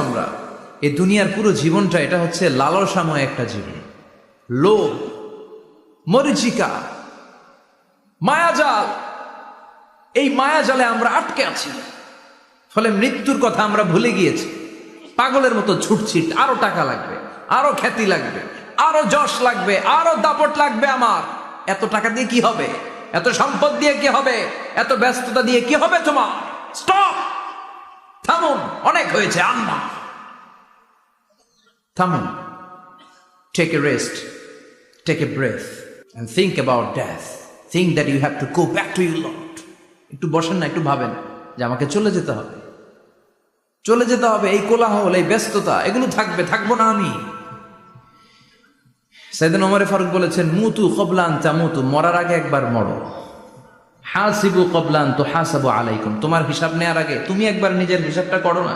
আমরা। এই দুনিয়ার পুরো জীবনটা এটা হচ্ছে লালসাময় একটা জীবন, লোভ, মরিচিকা, মায়াজাল। এই মায়াজালে আমরা আটকে আছি, ফলে মৃত্যুর কথা আমরা ভুলে গিয়েছি। পাগলের মতো ছুটছি, আরো টাকা লাগবে, আরো খ্যাতি লাগবে, আরো যশ লাগবে, আরো দাপট লাগবে আমার। এত টাকা দিয়ে কি হবে? এত সম্পদ দিয়ে কি হবে? এত ব্যস্ততা দিয়ে কি হবে তোমার? স্টপ, থামুন, অনেক হয়েছে, আম্মা থামুন। Take a rest, take a breath and think about death. Think that you have to go back to your Lord. একটু বসেন না, একটু ভাবেন যে আমাকে চলে যেতে হবে, চলে যেতে হবে। এই কোলাহল, এই ব্যস্ততা, এগুলো থাকবে, থাকবো না আমি। সাইয়েদনা ওমর ফারুক বলেছেন, মুতু ক্বাবলা আন তামুতু, মরার আগে একবার মরো। হাসিবু ক্বাবলা আন তুহাসাবু আলাইকুম, তোমার হিসাব নেওয়ার আগে তুমি একবার নিজের হিসাবটা করো না।